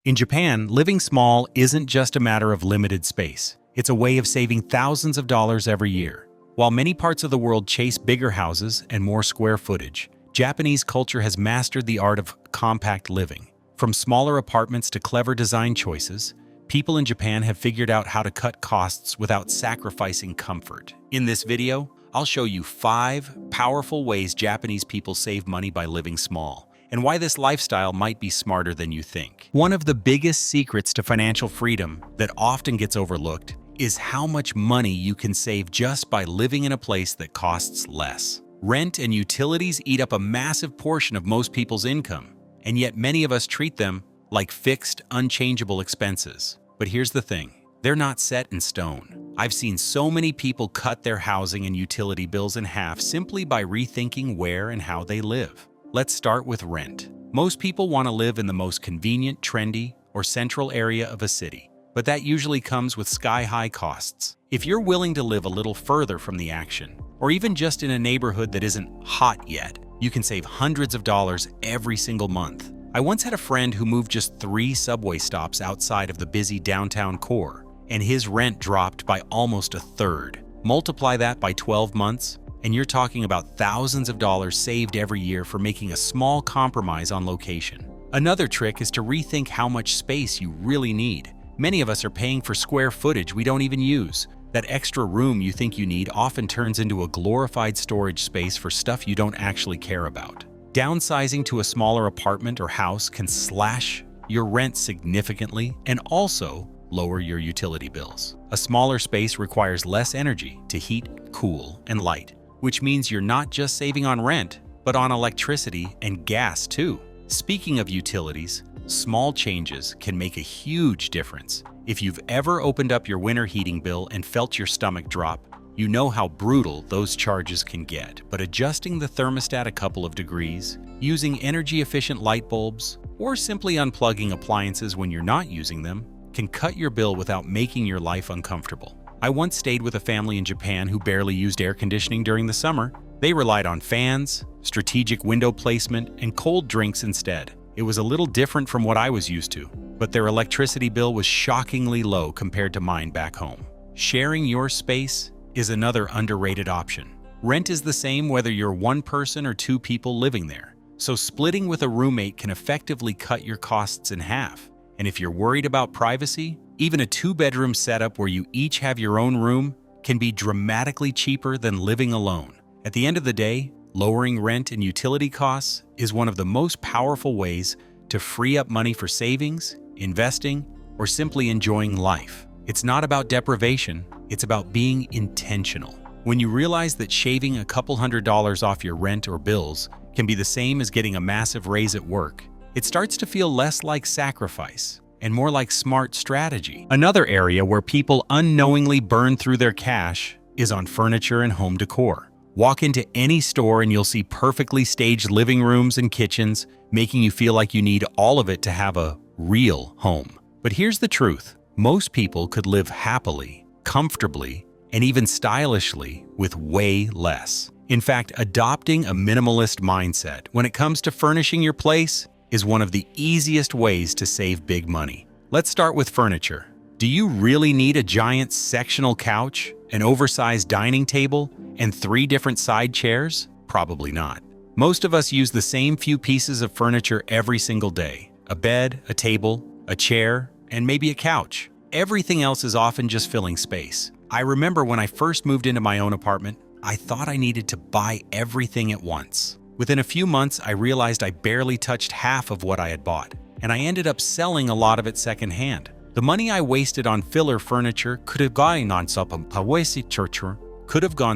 In Japan, living small isn't just a matter of limited space. It's a way of saving thousands of dollars every year. While many parts of the world chase bigger houses and more square footage, Japanese culture has mastered the art of compact living. From smaller apartments to clever design choices, people in Japan have figured out how to cut costs without sacrificing comfort. In this video, I'll show you 5 powerful ways Japanese people save money by living small, and why this lifestyle might be smarter than you think. One of the biggest secrets to financial freedom that often gets overlooked is how much money you can save just by living in a place that costs less. Rent and utilities eat up a massive portion of most people's income, and yet many of us treat them like fixed, unchangeable expenses. But here's the thing, they're not set in stone. I've seen so many people cut their housing and utility bills in half simply by rethinking where and how they live. Let's start with rent. Most people want to live in the most convenient, trendy, or central area of a city, but that usually comes with sky-high costs. If you're willing to live a little further from the action, or even just in a neighborhood that isn't hot yet, you can save hundreds of dollars every single month. I once had a friend who moved just 3 subway stops outside of the busy downtown core, and his rent dropped by almost a third. Multiply that by 12 months, and you're talking about thousands of dollars saved every year for making a small compromise on location. Another trick is to rethink how much space you really need. Many of us are paying for square footage we don't even use. That extra room you think you need often turns into a glorified storage space for stuff you don't actually care about. Downsizing to a smaller apartment or house can slash your rent significantly and also lower your utility bills. A smaller space requires less energy to heat, cool, and light, which means you're not just saving on rent, but on electricity and gas too. Speaking of utilities, small changes can make a huge difference. If you've ever opened up your winter heating bill and felt your stomach drop, you know how brutal those charges can get. But adjusting the thermostat a couple of degrees, using energy-efficient light bulbs, or simply unplugging appliances when you're not using them can cut your bill without making your life uncomfortable. I once stayed with a family in Japan who barely used air conditioning during the summer. They relied on fans, strategic window placement, and cold drinks instead. It was a little different from what I was used to, but their electricity bill was shockingly low compared to mine back home. Sharing your space is another underrated option. Rent is the same whether you're 1 person or 2 people living there, so splitting with a roommate can effectively cut your costs in half. And if you're worried about privacy, even a 2-bedroom setup where you each have your own room can be dramatically cheaper than living alone. At the end of the day, lowering rent and utility costs is one of the most powerful ways to free up money for savings, investing, or simply enjoying life. It's not about deprivation, it's about being intentional. When you realize that shaving a couple $100s off your rent or bills can be the same as getting a massive raise at work, it starts to feel less like sacrifice and more like smart strategy. Another area where people unknowingly burn through their cash is on furniture and home decor. Walk into any store and you'll see perfectly staged living rooms and kitchens, making you feel like you need all of it to have a real home. But here's the truth. Most people could live happily, comfortably, and even stylishly with way less. In fact, adopting a minimalist mindset when it comes to furnishing your place is one of the easiest ways to save big money. Let's start with furniture. Do you really need a giant sectional couch, an oversized dining table, and 3 different side chairs? Probably not. Most of us use the same few pieces of furniture every single day: a bed, a table, a chair, and maybe a couch. Everything else is often just filling space. I remember when I first moved into my own apartment, I thought I needed to buy everything at once. Within a few months, I realized I barely touched half of what I had bought, and I ended up selling a lot of it secondhand. The money I wasted on filler furniture could have gone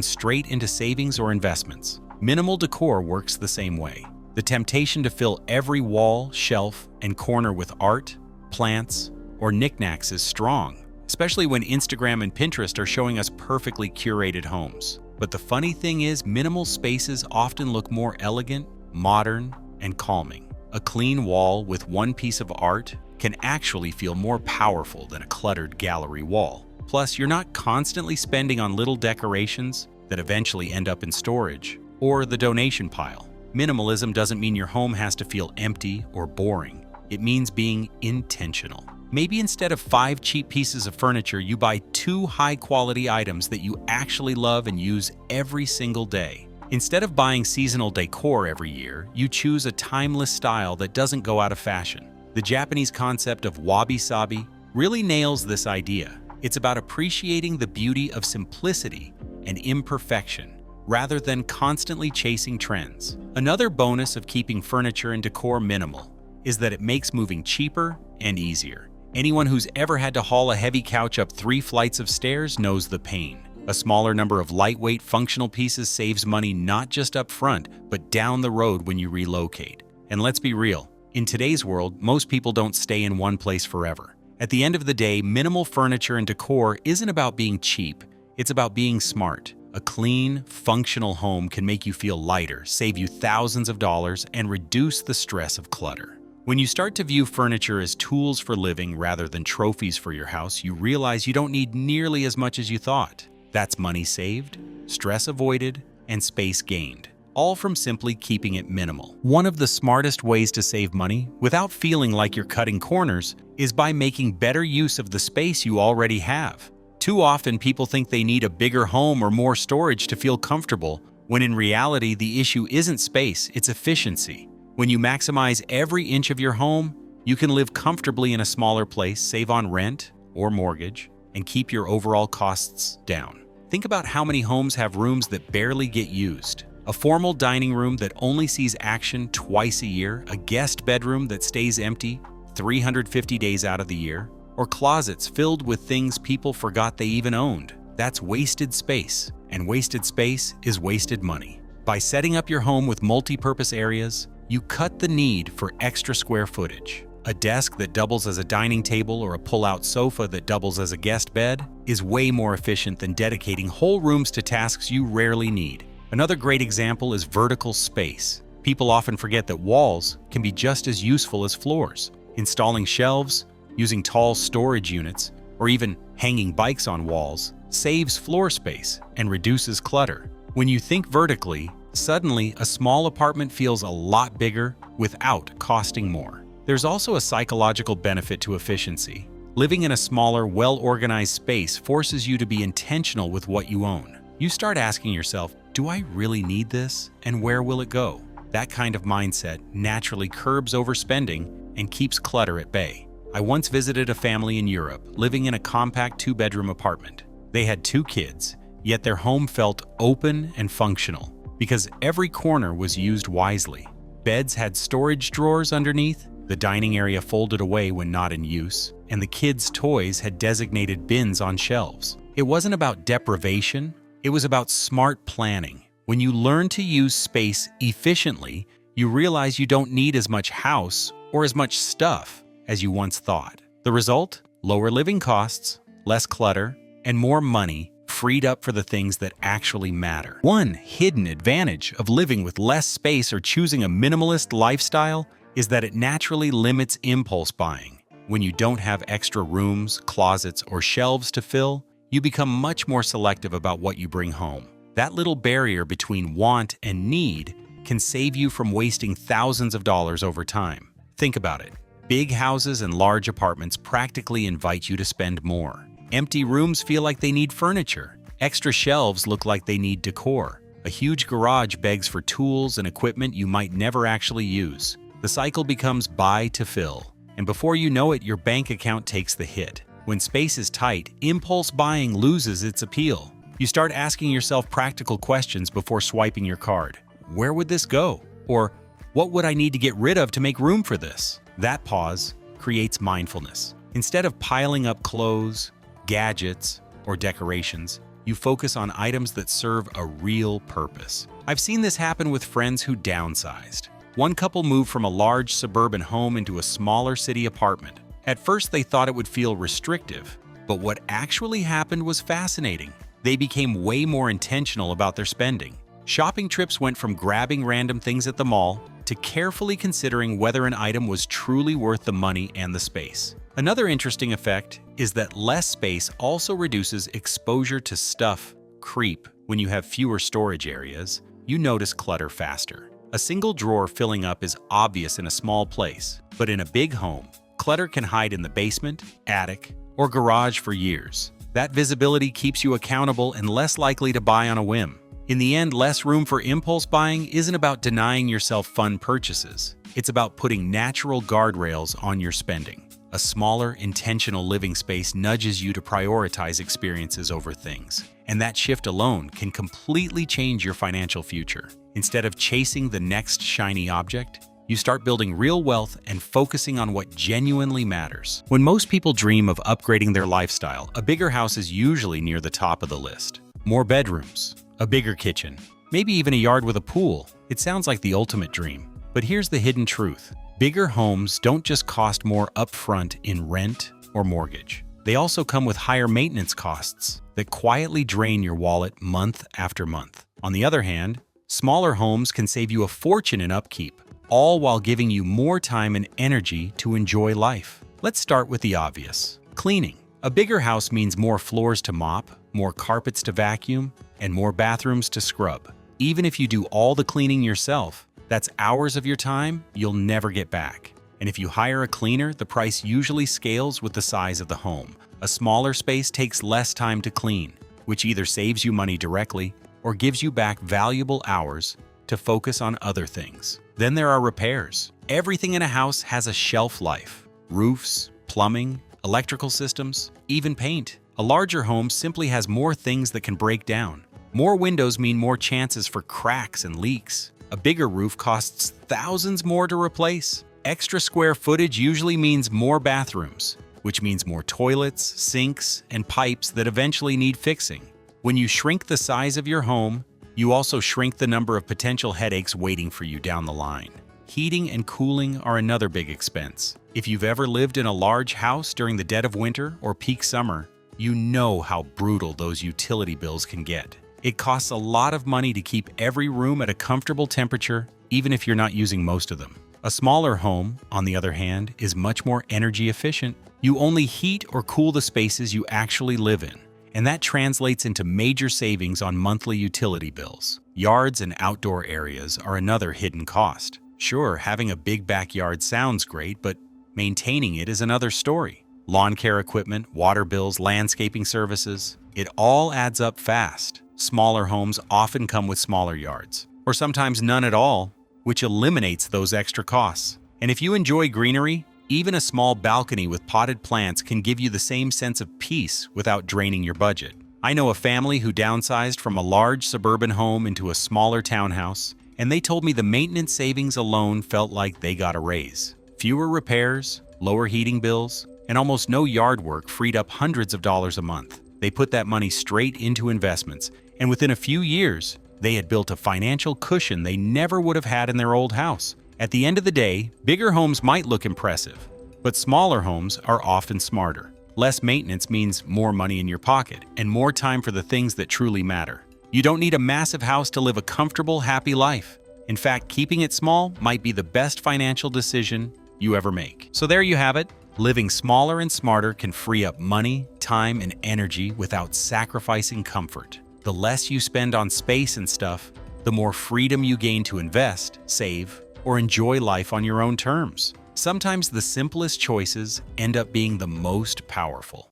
straight into savings or investments. Minimal decor works the same way. The temptation to fill every wall, shelf, and corner with art, plants, or knickknacks is strong, especially when Instagram and Pinterest are showing us perfectly curated homes. But the funny thing is, minimal spaces often look more elegant, modern, and calming. A clean wall with 1 piece of art can actually feel more powerful than a cluttered gallery wall. Plus, you're not constantly spending on little decorations that eventually end up in storage or the donation pile. Minimalism doesn't mean your home has to feel empty or boring. It means being intentional. Maybe instead of 5 cheap pieces of furniture, you buy 2 high-quality items that you actually love and use every single day. Instead of buying seasonal decor every year, you choose a timeless style that doesn't go out of fashion. The Japanese concept of wabi-sabi really nails this idea. It's about appreciating the beauty of simplicity and imperfection, rather than constantly chasing trends. Another bonus of keeping furniture and decor minimal is that it makes moving cheaper and easier. Anyone who's ever had to haul a heavy couch up 3 flights of stairs knows the pain. A smaller number of lightweight, functional pieces saves money not just up front, but down the road when you relocate. And let's be real, in today's world, most people don't stay in one place forever. At the end of the day, minimal furniture and decor isn't about being cheap, it's about being smart. A clean, functional home can make you feel lighter, save you thousands of dollars, and reduce the stress of clutter. When you start to view furniture as tools for living rather than trophies for your house, you realize you don't need nearly as much as you thought. That's money saved, stress avoided, and space gained, all from simply keeping it minimal. One of the smartest ways to save money, without feeling like you're cutting corners, is by making better use of the space you already have. Too often, people think they need a bigger home or more storage to feel comfortable, when in reality, the issue isn't space, it's efficiency. When you maximize every inch of your home, you can live comfortably in a smaller place, save on rent or mortgage, and keep your overall costs down. Think about how many homes have rooms that barely get used. A formal dining room that only sees action twice a year, a guest bedroom that stays empty 350 days out of the year, or closets filled with things people forgot they even owned. That's wasted space, and wasted space is wasted money. By setting up your home with multi-purpose areas, you cut the need for extra square footage. A desk that doubles as a dining table or a pull-out sofa that doubles as a guest bed is way more efficient than dedicating whole rooms to tasks you rarely need. Another great example is vertical space. People often forget that walls can be just as useful as floors. Installing shelves, using tall storage units, or even hanging bikes on walls saves floor space and reduces clutter. When you think vertically, suddenly a small apartment feels a lot bigger without costing more. There's also a psychological benefit to efficiency. Living in a smaller, well-organized space forces you to be intentional with what you own. You start asking yourself, do I really need this? And where will it go? That kind of mindset naturally curbs overspending and keeps clutter at bay. I once visited a family in Europe living in a compact 2-bedroom apartment. They had 2 kids, yet their home felt open and functional because every corner was used wisely. Beds had storage drawers underneath, the dining area folded away when not in use, and the kids' toys had designated bins on shelves. It wasn't about deprivation, it was about smart planning. When you learn to use space efficiently, you realize you don't need as much house or as much stuff as you once thought. The result? Lower living costs, less clutter, and more money freed up for the things that actually matter. One hidden advantage of living with less space or choosing a minimalist lifestyle is that it naturally limits impulse buying. When you don't have extra rooms, closets, or shelves to fill, you become much more selective about what you bring home. That little barrier between want and need can save you from wasting thousands of dollars over time. Think about it. Big houses and large apartments practically invite you to spend more. Empty rooms feel like they need furniture. Extra shelves look like they need decor. A huge garage begs for tools and equipment you might never actually use. The cycle becomes buy to fill, and before you know it, your bank account takes the hit. When space is tight, impulse buying loses its appeal. You start asking yourself practical questions before swiping your card. Where would this go? Or, what would I need to get rid of to make room for this? That pause creates mindfulness. Instead of piling up clothes, gadgets, or decorations, you focus on items that serve a real purpose. I've seen this happen with friends who downsized. One couple moved from a large suburban home into a smaller city apartment. At first, they thought it would feel restrictive, but what actually happened was fascinating. They became way more intentional about their spending. Shopping trips went from grabbing random things at the mall to carefully considering whether an item was truly worth the money and the space. Another interesting effect is that less space also reduces exposure to stuff creep. When you have fewer storage areas, you notice clutter faster. A single drawer filling up is obvious in a small place, but in a big home, clutter can hide in the basement, attic, or garage for years. That visibility keeps you accountable and less likely to buy on a whim. In the end, less room for impulse buying isn't about denying yourself fun purchases. It's about putting natural guardrails on your spending. A smaller, intentional living space nudges you to prioritize experiences over things, and that shift alone can completely change your financial future. Instead of chasing the next shiny object, you start building real wealth and focusing on what genuinely matters. When most people dream of upgrading their lifestyle, a bigger house is usually near the top of the list. More bedrooms, a bigger kitchen, maybe even a yard with a pool. It sounds like the ultimate dream. But here's the hidden truth. Bigger homes don't just cost more upfront in rent or mortgage. They also come with higher maintenance costs that quietly drain your wallet month after month. On the other hand, smaller homes can save you a fortune in upkeep, all while giving you more time and energy to enjoy life. Let's start with the obvious. Cleaning. A bigger house means more floors to mop, more carpets to vacuum, and more bathrooms to scrub. Even if you do all the cleaning yourself, that's hours of your time you'll never get back. And if you hire a cleaner, the price usually scales with the size of the home. A smaller space takes less time to clean, which either saves you money directly or gives you back valuable hours to focus on other things. Then there are repairs. Everything in a house has a shelf life. Roofs, plumbing, electrical systems, even paint. A larger home simply has more things that can break down. More windows mean more chances for cracks and leaks. A bigger roof costs thousands more to replace. Extra square footage usually means more bathrooms, which means more toilets, sinks, and pipes that eventually need fixing. When you shrink the size of your home, you also shrink the number of potential headaches waiting for you down the line. Heating and cooling are another big expense. If you've ever lived in a large house during the dead of winter or peak summer, you know how brutal those utility bills can get. It costs a lot of money to keep every room at a comfortable temperature, even if you're not using most of them. A smaller home, on the other hand, is much more energy efficient. You only heat or cool the spaces you actually live in, and that translates into major savings on monthly utility bills. Yards and outdoor areas are another hidden cost. Sure, having a big backyard sounds great, but maintaining it is another story. Lawn care equipment, water bills, landscaping services, it all adds up fast. Smaller homes often come with smaller yards, or sometimes none at all, which eliminates those extra costs. And if you enjoy greenery, even a small balcony with potted plants can give you the same sense of peace without draining your budget. I know a family who downsized from a large suburban home into a smaller townhouse, and they told me the maintenance savings alone felt like they got a raise. Fewer repairs, lower heating bills, and almost no yard work freed up hundreds of dollars a month. They put that money straight into investments, and within a few years, they had built a financial cushion they never would have had in their old house. At the end of the day, bigger homes might look impressive, but smaller homes are often smarter. Less maintenance means more money in your pocket and more time for the things that truly matter. You don't need a massive house to live a comfortable, happy life. In fact, keeping it small might be the best financial decision you ever make. So there you have it. Living smaller and smarter can free up money, time, and energy without sacrificing comfort. The less you spend on space and stuff, the more freedom you gain to invest, save, or enjoy life on your own terms. Sometimes the simplest choices end up being the most powerful.